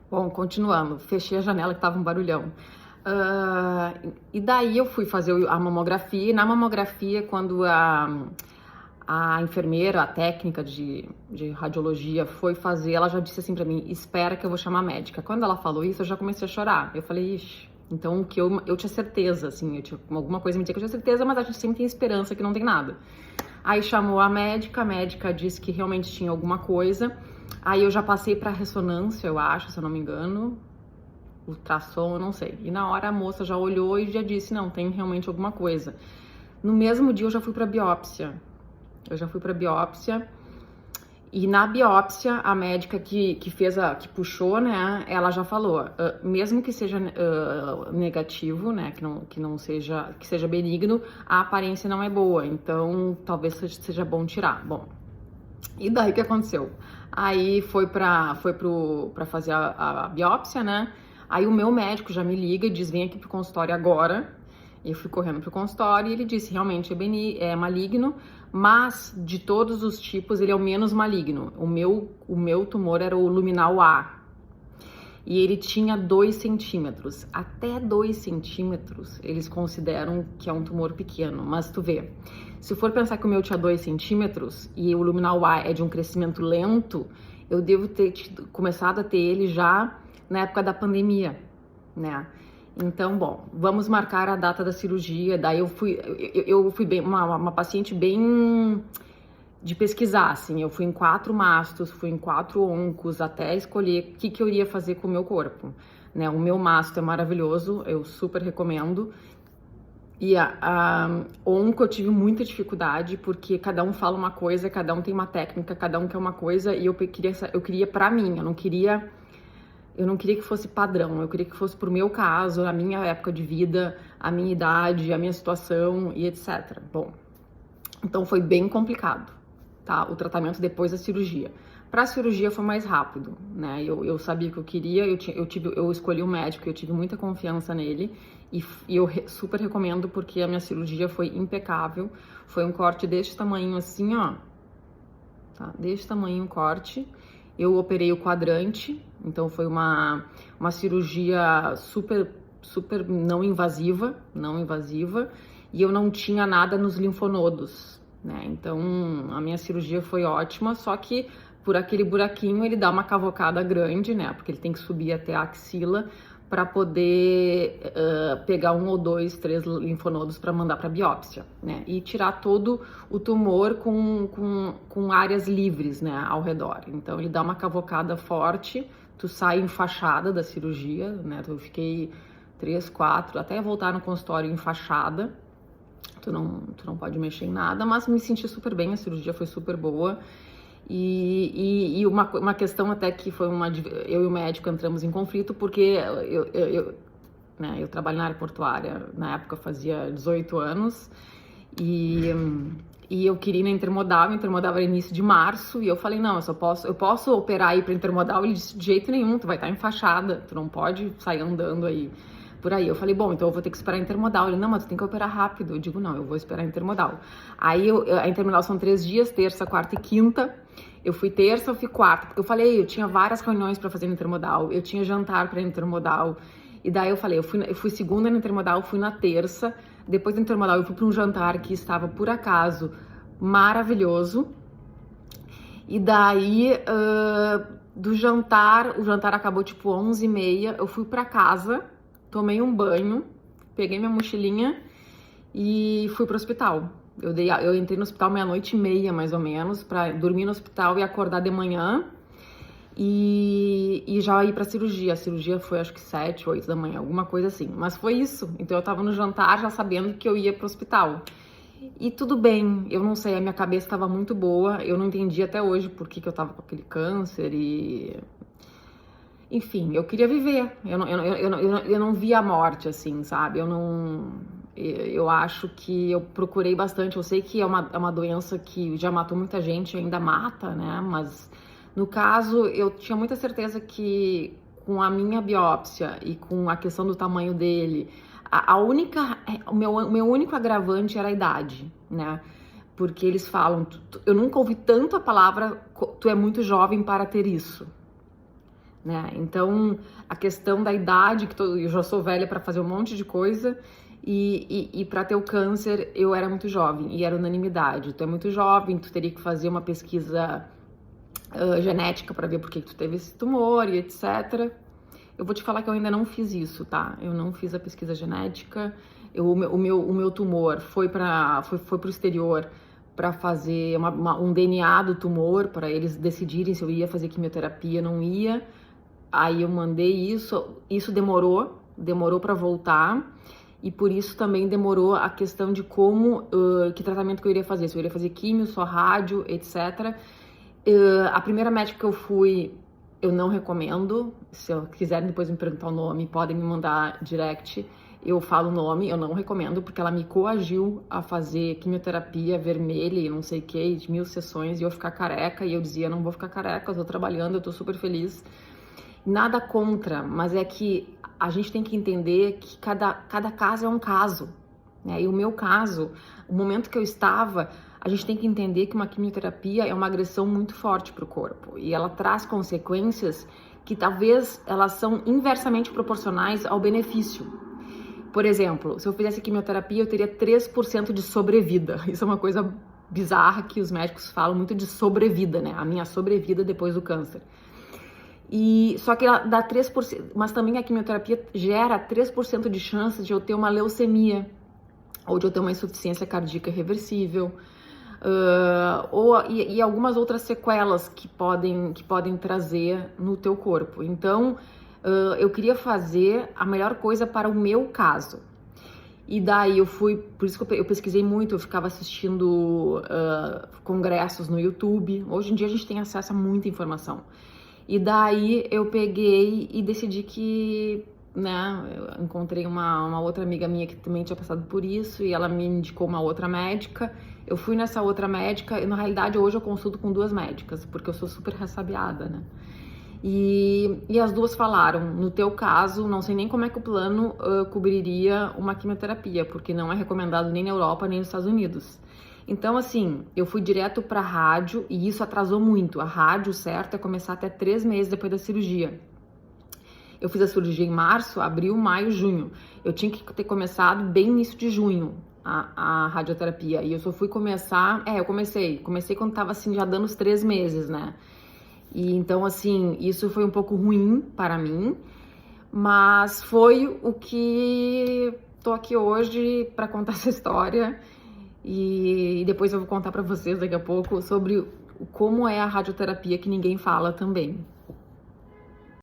Bom, continuando, fechei a janela que tava um barulhão. Ah, e daí eu fui fazer a mamografia, e na mamografia, quando a enfermeira, a técnica de radiologia foi fazer, ela já disse assim pra mim, espera que eu vou chamar a médica. Quando ela falou isso, eu já comecei a chorar. Eu falei, ixi, então o que eu tinha certeza, assim, eu tinha alguma coisa me dizia que eu tinha certeza, mas a gente sempre tem esperança que não tem nada. Aí chamou a médica disse que realmente tinha alguma coisa. Aí eu já passei pra ressonância, eu acho, se eu não me engano, ultrassom, eu não sei. E na hora a moça já olhou e já disse, não, tem realmente alguma coisa. No mesmo dia eu já fui pra biópsia. Eu já fui pra biópsia. E na biópsia, a médica que fez que puxou, né, ela já falou, mesmo que seja negativo, né, que não seja, que seja benigno, a aparência não é boa, então talvez seja bom tirar. Bom, e daí o que aconteceu? Aí foi pra fazer a biópsia, né, aí o meu médico já me liga e diz, vem aqui pro consultório agora. Eu fui correndo pro consultório e ele disse, realmente é maligno, mas de todos os tipos ele é o menos maligno. O meu tumor era o luminal A e ele tinha 2 centímetros. Até 2 centímetros eles consideram que é um tumor pequeno, mas tu vê, se for pensar que o meu tinha 2 centímetros e o luminal A é de um crescimento lento, eu devo ter começado a ter ele já na época da pandemia, né? Então, bom, vamos marcar a data da cirurgia. Daí eu fui bem, uma paciente bem de pesquisar, assim. Eu fui em 4 mastos, fui em 4 oncos, até escolher o que eu iria fazer com o meu corpo, né? O meu masto é maravilhoso, eu super recomendo. E a onco eu tive muita dificuldade, porque cada um fala uma coisa, cada um tem uma técnica, cada um quer uma coisa, e eu queria pra mim, eu não queria que fosse padrão, eu queria que fosse pro meu caso, a minha época de vida, a minha idade, a minha situação e etc. Bom, então foi bem complicado, tá? O tratamento depois da cirurgia. Para a cirurgia foi mais rápido, né? Eu sabia o que eu queria, eu escolhi o médico, eu tive muita confiança nele e eu super recomendo porque a minha cirurgia foi impecável. Foi um corte deste tamanho assim, ó, tá? Deste tamanho o corte. Eu operei o quadrante, então foi uma cirurgia super não invasiva, e eu não tinha nada nos linfonodos, né? Então a minha cirurgia foi ótima, só que por aquele buraquinho ele dá uma cavocada grande, né? Porque ele tem que subir até a axila para poder pegar 1 ou 2, 3 linfonodos para mandar para biópsia, né? E tirar todo o tumor com áreas livres, né, ao redor. Então ele dá uma cavocada forte, tu sai enfaixada da cirurgia, né? Eu fiquei 3, 4, até voltar no consultório enfaixada. Tu não pode mexer em nada, mas me senti super bem, a cirurgia foi super boa. E uma questão até que foi eu e o médico entramos em conflito, porque eu trabalho na área portuária, na época fazia 18 anos, e eu queria ir na Intermodal, era início de março, e eu falei, não, eu posso operar aí pra Intermodal? Ele disse, de jeito nenhum, tu vai estar enfaixada, tu não pode sair andando aí por aí. Eu falei, bom, então eu vou ter que esperar a Intermodal. Ele, não, mas tu tem que operar rápido. Eu digo, não, eu vou esperar a Intermodal. Aí a Intermodal são 3 dias, terça, quarta e quinta. Eu fui terça, eu fui quarta, porque eu falei, eu tinha várias reuniões para fazer no Intermodal, eu tinha jantar para ir no Intermodal. E daí eu falei, eu fui segunda no Intermodal, fui na terça. Depois do Intermodal eu fui para um jantar que estava, por acaso, maravilhoso. E daí, do jantar, o jantar acabou tipo 11h30, eu fui para casa, tomei um banho, peguei minha mochilinha e fui pro hospital. Eu entrei no hospital 00:30, mais ou menos, pra dormir no hospital e acordar de manhã e já ir pra cirurgia. A cirurgia foi acho que 7, 8 da manhã, alguma coisa assim. Mas foi isso. Então eu tava no jantar já sabendo que eu ia pro hospital. E tudo bem, eu não sei, a minha cabeça tava muito boa, eu não entendi até hoje por que eu tava com aquele câncer e... Enfim, eu queria viver, eu não via a morte, assim, sabe? Eu acho que eu procurei bastante, eu sei que é uma doença que já matou muita gente, ainda mata, né? Mas, no caso, eu tinha muita certeza que com a minha biópsia e com a questão do tamanho dele, o meu único agravante era a idade, né? Porque eles falam, eu nunca ouvi tanto a palavra, tu é muito jovem para ter isso. né? Então, a questão da idade, eu já sou velha para fazer um monte de coisa, e para ter o câncer eu era muito jovem, e era unanimidade. Tu é muito jovem, tu teria que fazer uma pesquisa genética para ver por que tu teve esse tumor e etc. Eu vou te falar que eu ainda não fiz isso, tá? Eu não fiz a pesquisa genética. O meu tumor foi pro exterior para fazer um DNA do tumor, para eles decidirem se eu ia fazer quimioterapia, não ia. Aí eu mandei isso demorou para voltar, e por isso também demorou a questão de que tratamento que eu iria fazer, se eu iria fazer químio, só rádio, etc. A primeira médica que eu fui, eu não recomendo. Se quiserem depois me perguntar o nome, podem me mandar direct, eu falo o nome. Eu não recomendo, porque ela me coagiu a fazer quimioterapia vermelha e não sei o que, de 1000 sessões, e eu ficar careca, e eu dizia, não vou ficar careca, eu tô trabalhando, eu tô super feliz. Nada contra, mas é que a gente tem que entender que cada caso é um caso, né? E o meu caso, o momento que eu estava, a gente tem que entender que uma quimioterapia é uma agressão muito forte para o corpo, e ela traz consequências que talvez elas são inversamente proporcionais ao benefício. Por exemplo, se eu fizesse quimioterapia, eu teria 3% de sobrevida. Isso é uma coisa bizarra que os médicos falam muito de sobrevida, né? A minha sobrevida depois do câncer. E só que ela dá 3%, mas também a quimioterapia gera 3% de chances de eu ter uma leucemia, ou de eu ter uma insuficiência cardíaca reversível, e algumas outras sequelas que podem trazer no teu corpo. Então, eu queria fazer a melhor coisa para o meu caso. E daí por isso que eu pesquisei muito, eu ficava assistindo congressos no YouTube. Hoje em dia a gente tem acesso a muita informação. E daí eu peguei e decidi que, né, eu encontrei uma outra amiga minha que também tinha passado por isso, e ela me indicou uma outra médica. Eu fui nessa outra médica, e na realidade hoje eu consulto com 2 médicas, porque eu sou super ressabiada, né? E as duas falaram, no teu caso, não sei nem como é que o plano cobriria uma quimioterapia, porque não é recomendado nem na Europa, nem nos Estados Unidos. Então, assim, eu fui direto pra rádio, e isso atrasou muito. A rádio, certo, é começar até 3 meses depois da cirurgia. Eu fiz a cirurgia em março, abril, maio, junho. Eu tinha que ter começado bem início de junho a radioterapia. E eu só fui começar... eu comecei quando tava, assim, já dando os 3 meses, né? E então, assim, isso foi um pouco ruim para mim, mas foi o que tô aqui hoje para contar essa história. E depois eu vou contar para vocês daqui a pouco sobre como é a radioterapia, que ninguém fala também.